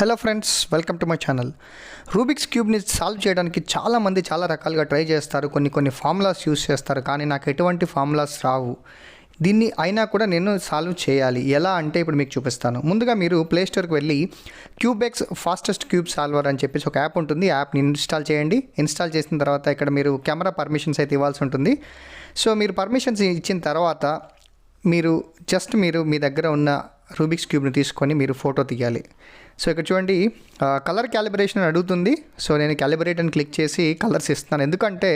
Hello friends, welcome to my channel. Rubik's క్యూబ్ని solve చేయడానికి చాలామంది చాలా రకాలుగా ట్రై చేస్తారు. కొన్ని ఫార్ములాస్ యూస్ చేస్తారు, కానీ నాకు ఎటువంటి ఫార్ములాస్ రావు. దీన్ని అయినా కూడా నేను సాల్వ్ చేయాలి. ఎలా అంటే ఇప్పుడు మీకు చూపిస్తాను. ముందుగా మీరు ప్లే స్టోర్కి వెళ్ళి క్యూబెక్స్ ఫాస్టెస్ట్ క్యూబ్ సాల్వర్ అని చెప్పేసి ఒక యాప్ ఉంటుంది. యాప్ని ఇన్స్టాల్ చేయండి. ఇన్స్టాల్ చేసిన తర్వాత ఇక్కడ మీరు కెమెరా పర్మిషన్స్ అయితే ఇవ్వాల్సి ఉంటుంది. సో మీరు పర్మిషన్స్ ఇచ్చిన తర్వాత మీరు మీ దగ్గర ఉన్న రూబిక్స్ క్యూబ్ని తీసుకొని మీరు ఫోటో తీయాలి. సో ఇక్కడ చూడండి, కలర్ క్యాలిబ్రేషన్ అని అడుగుతుంది. సో నేను క్యాలిబ్రేట్ అని క్లిక్ చేసి కలర్స్ ఇస్తున్నాను. ఎందుకంటే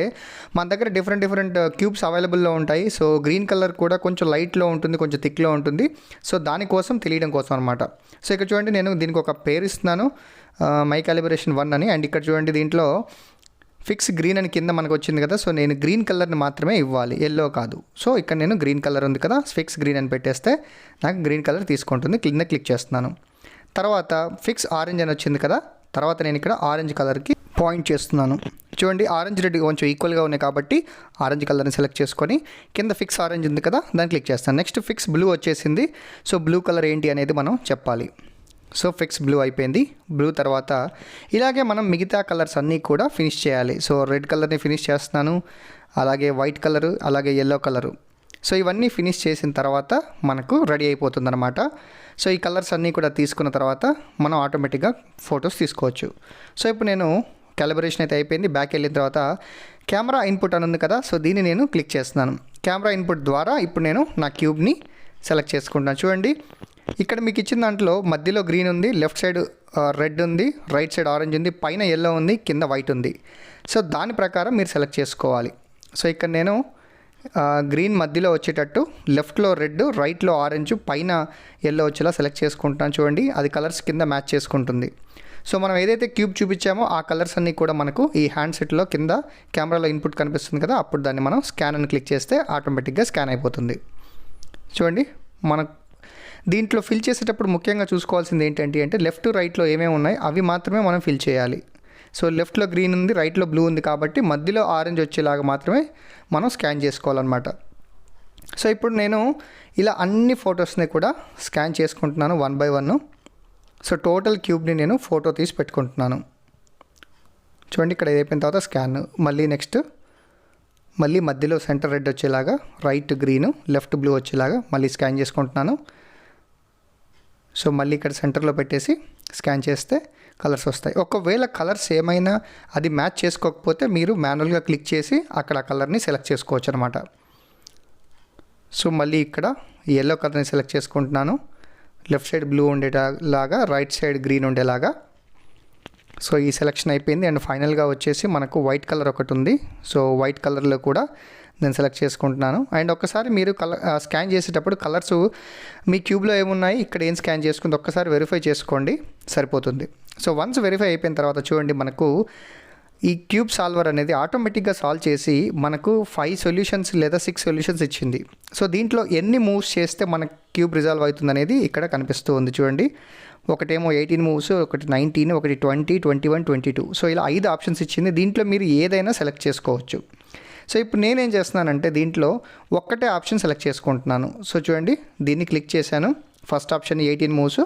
మన దగ్గర డిఫరెంట్ క్యూబ్స్ అవైలబుల్లో ఉంటాయి. సో గ్రీన్ కలర్ కూడా కొంచెం లైట్లో ఉంటుంది, కొంచెం థిక్లో ఉంటుంది. సో దానికోసం తెలియడం కోసం అనమాట. సో ఇక్కడ చూడండి, నేను దీనికి ఒక పేరు ఇస్తున్నాను, మై క్యాలిబ్రేషన్ 1 అని. అండ్ ఇక్కడ చూడండి, దీంట్లో ఫిక్స్ గ్రీన్ అని కింద మనకు వచ్చింది కదా. సో నేను గ్రీన్ కలర్ని మాత్రమే ఇవ్వాలి, ఎల్లో కాదు. సో ఇక్కడ నేను గ్రీన్ కలర్ ఉంది కదా, ఫిక్స్ గ్రీన్ అని పెట్టేస్తే నాకు గ్రీన్ కలర్ తీసుకుంటుంది. కింద క్లిక్ చేస్తున్నాను. తర్వాత ఫిక్స్ ఆరెంజ్ అని వచ్చింది కదా. తర్వాత నేను ఇక్కడ ఆరెంజ్ కలర్కి పాయింట్ చేస్తున్నాను. చూడండి, ఆరెంజ్ రెడ్ కొంచెం ఈక్వల్గా ఉన్నాయి కాబట్టి ఆరెంజ్ కలర్ని సెలెక్ట్ చేసుకొని కింద ఫిక్స్ ఆరెంజ్ ఉంది కదా, దాన్ని క్లిక్ చేస్తాను. నెక్స్ట్ ఫిక్స్ బ్లూ వచ్చేసింది. సో బ్లూ కలర్ ఏంటి అనేది మనం చెప్పాలి. సో ఫిక్స్ బ్లూ అయిపోయింది. బ్లూ తర్వాత ఇలాగే మనం మిగతా కలర్స్ అన్నీ కూడా ఫినిష్ చేయాలి. సో రెడ్ కలర్ని ఫినిష్ చేస్తున్నాను, అలాగే వైట్ కలరు, అలాగే ఎల్లో కలరు. సో ఇవన్నీ ఫినిష్ చేసిన తర్వాత మనకు రెడీ అయిపోతుంది అనమాట. సో ఈ కలర్స్ అన్నీ కూడా తీసుకున్న తర్వాత మనం ఆటోమేటిక్గా ఫొటోస్ తీసుకోవచ్చు. సో ఇప్పుడు నేను క్యాలిబ్రేషన్ అయితే అయిపోయింది. బ్యాక్ వెళ్ళిన తర్వాత కెమెరా ఇన్పుట్ అని ఉంది కదా. సో దీన్ని నేను క్లిక్ చేస్తున్నాను. కెమెరా ఇన్పుట్ ద్వారా ఇప్పుడు నేను నా క్యూబ్ని సెలెక్ట్ చేసుకుంటాను. చూడండి, ఇక్కడ మీకు ఇచ్చిన దాంట్లో మధ్యలో గ్రీన్ ఉంది, లెఫ్ట్ సైడ్ రెడ్ ఉంది, రైట్ సైడ్ ఆరెంజ్ ఉంది, పైన ఎల్లో ఉంది, కింద వైట్ ఉంది. సో దాని ప్రకారం మీరు సెలెక్ట్ చేసుకోవాలి. సో ఇక్కడ నేను గ్రీన్ మధ్యలో వచ్చేటట్టు, లెఫ్ట్లో రెడ్, రైట్లో ఆరెంజ్, పైన ఎల్లో వచ్చేలా సెలెక్ట్ చేసుకుంటాను. చూడండి, అది కలర్స్ కింద మ్యాచ్ చేసుకుంటుంది. సో మనం ఏదైతే క్యూబ్ చూపించామో ఆ కలర్స్ అన్నీ కూడా మనకు ఈ హ్యాండ్ సెట్లో కింద కెమెరాలో ఇన్పుట్ కనిపిస్తుంది కదా, అప్పుడు దాన్ని మనం స్కాన్ అని క్లిక్ చేస్తే ఆటోమేటిక్గా స్కాన్ అయిపోతుంది. చూడండి, మనకు దీంట్లో ఫిల్ చేసేటప్పుడు ముఖ్యంగా చూసుకోవాల్సింది ఏంటంటే లెఫ్ట్ రైట్లో ఏమేమి ఉన్నాయి అవి మాత్రమే మనం ఫిల్ చేయాలి. సో లెఫ్ట్లో గ్రీన్ ఉంది, రైట్లో బ్లూ ఉంది కాబట్టి మధ్యలో ఆరెంజ్ వచ్చేలాగా మాత్రమే మనం స్కాన్ చేసుకోవాలన్నమాట. సో ఇప్పుడు నేను ఇలా అన్ని ఫొటోస్ని కూడా స్కాన్ చేసుకుంటున్నాను 1 by 1. సో టోటల్ క్యూబ్ని నేను ఫోటో తీసి పెట్టుకుంటున్నాను. చూడండి, ఇక్కడ అయిపోయిన తర్వాత స్కాన్, మళ్ళీ మధ్యలో సెంటర్ రెడ్ వచ్చేలాగా, రైట్ గ్రీను, లెఫ్ట్ బ్లూ వచ్చేలాగా మళ్ళీ స్కాన్ చేసుకుంటున్నాను. సో మళ్ళీ ఇక్కడ సెంటర్లో పెట్టేసి స్కాన్ చేస్తే కలర్స్ వస్తాయి. ఒకవేళ కలర్స్ ఏమైనా అది మ్యాచ్ చేసుకోకపోతే మీరు మాన్యువల్గా క్లిక్ చేసి అక్కడ కలర్ని సెలెక్ట్ చేసుకోవచ్చు అనమాట. సో మళ్ళీ ఇక్కడ ఎల్లో కలర్ని సెలెక్ట్ చేసుకుంటున్నాను. లెఫ్ట్ సైడ్ బ్లూ ఉండేలాగా, రైట్ సైడ్ గ్రీన్ ఉండేలాగా. సో ఈ సెలెక్షన్ అయిపోయింది. అండ్ ఫైనల్గా వచ్చేసి మనకు వైట్ కలర్ ఒకటి ఉంది. సో వైట్ కలర్లో కూడా నేను సెలెక్ట్ చేసుకుంటున్నాను. అండ్ ఒక్కసారి మీరు స్కాన్ చేసేటప్పుడు కలర్స్ మీ క్యూబ్లో ఏమున్నాయి, ఇక్కడ ఏం స్కాన్ చేసుకుంది ఒక్కసారి వెరిఫై చేసుకోండి, సరిపోతుంది. సో వన్స్ వెరిఫై అయిపోయిన తర్వాత చూడండి, మనకు ఈ క్యూబ్ సాల్వర్ అనేది ఆటోమేటిక్గా సాల్వ్ చేసి మనకు 5 సొల్యూషన్స్ లేదా 6 సొల్యూషన్స్ ఇచ్చింది. సో దీంట్లో ఎన్ని మూవ్స్ చేస్తే మన క్యూబ్ రిజాల్వ్ అవుతుంది అనేది ఇక్కడ కనిపిస్తూ ఉంది. చూడండి, ఒకటేమో 18 మూవ్స్, ఒకటి 19, ఒకటి 20, 21, 22. సో ఇలా 5 ఆప్షన్స్ ఇచ్చింది. దీంట్లో మీరు ఏదైనా సెలెక్ట్ చేసుకోవచ్చు. సో ఇప్పుడు నేనేం చేస్తున్నానంటే దీంట్లో ఒక్కటే ఆప్షన్ సెలెక్ట్ చేసుకుంటున్నాను. సో చూడండి, దీన్ని క్లిక్ చేశాను. First option 18 moves.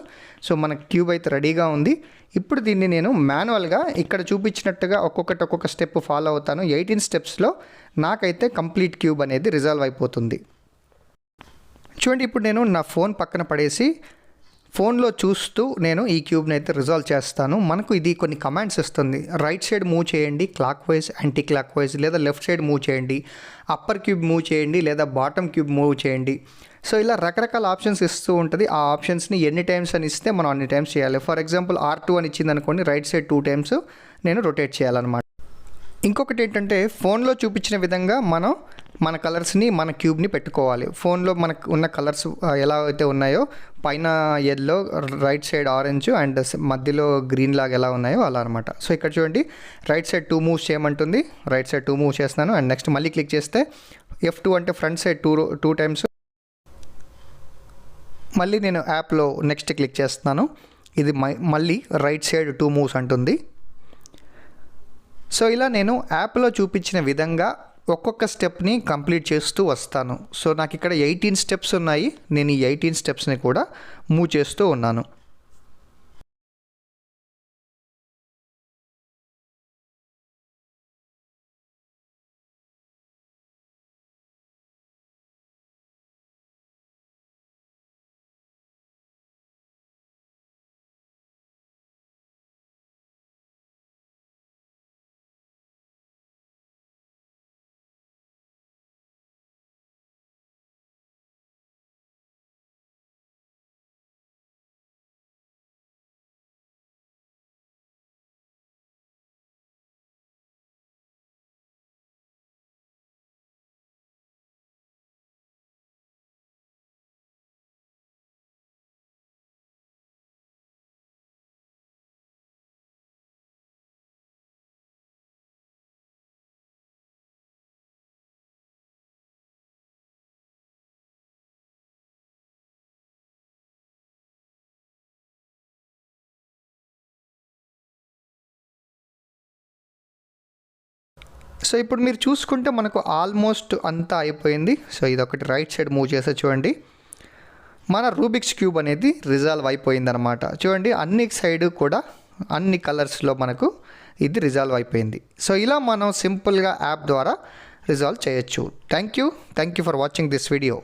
సో మన క్యూబ్ అయితే రెడీగా ఉంది. ఇప్పుడు దీన్ని నేను మాన్యువల్గా ఇక్కడ చూపించినట్టుగా ఒక్కొక్క స్టెప్ ఫాలో అవుతాను. 18 స్టెప్స్లో నాకైతే కంప్లీట్ క్యూబ్ అనేది రిజాల్వ్ అయిపోతుంది. చూడండి, ఇప్పుడు నేను నా ఫోన్ పక్కన పడేసి ఫోన్లో చూస్తూ నేను ఈ క్యూబ్ని అయితే రిజాల్వ్ చేస్తాను. మనకు ఇది కొన్ని కమాండ్స్ ఇస్తుంది. రైట్ సైడ్ మూవ్ చేయండి, clock wise, anti clock wise, లేదా లెఫ్ట్ సైడ్ మూవ్ చేయండి, అప్పర్ క్యూబ్ మూవ్ చేయండి, లేదా బాటమ్ క్యూబ్ మూవ్ చేయండి. సో ఇలా రకరకాల ఆప్షన్స్ ఇస్తూ ఉంటుంది. ఆ ఆప్షన్స్ని ఎన్ని టైమ్స్ అని ఇస్తే మనం అన్ని టైమ్స్ చేయాలి. ఫర్ ఎగ్జాంపుల్ R2 అని ఇచ్చింది అనుకోండి, రైట్ సైడ్ 2 టైమ్స్ నేను రొటేట్ చేయాలన్నమాట. ఇంకొకటి ఏంటంటే ఫోన్లో చూపించిన విధంగా మనం మన కలర్స్ని, మన క్యూబ్ని పెట్టుకోవాలి. ఫోన్లో మనకు ఉన్న కలర్స్ ఎలా అయితే ఉన్నాయో, పైన yellow, right side orange and మధ్యలో గ్రీన్ లాగా ఎలా ఉన్నాయో అలా అనమాట. సో ఇక్కడ చూడండి, రైట్ సైడ్ 2 మూవ్స్ చేయమంటుంది. రైట్ సైడ్ 2 మూవ్ చేస్తున్నాను. అండ్ నెక్స్ట్ మళ్ళీ క్లిక్ చేస్తే F2 అంటే ఫ్రంట్ సైడ్ 2 టైమ్స్. మళ్ళీ నేను యాప్లో నెక్స్ట్ క్లిక్ చేస్తున్నాను. ఇది మళ్ళీ రైట్ సైడ్ 2 మూవ్స్ అంటుంది. సో ఇలా నేను యాప్లో చూపించిన విధంగా ఒక్కొక్క స్టెప్ని కంప్లీట్ చేస్తూ వస్తాను. సో నాకు ఇక్కడ 18 స్టెప్స్ ఉన్నాయి. నేను ఈ 18 స్టెప్స్ని కూడా మూవ్ చేస్తూ ఉన్నాను. సో ఇప్పుడు మీరు చూసుకుంటే మనకు ఆల్మోస్ట్ అంతా అయిపోయింది. సో ఇదొకటి రైట్ సైడ్ మూవ్ చేస్తే చూడండి, మన రూబిక్స్ క్యూబ్ అనేది రిజాల్వ్ అయిపోయిందనమాట. చూడండి అన్ని సైడ్ కూడా అన్ని కలర్స్లో మనకు ఇది రిజాల్వ్ అయిపోయింది. సో ఇలా మనం సింపుల్గా యాప్ ద్వారా రిజాల్వ్ చేయొచ్చు. Thank you for watching this video.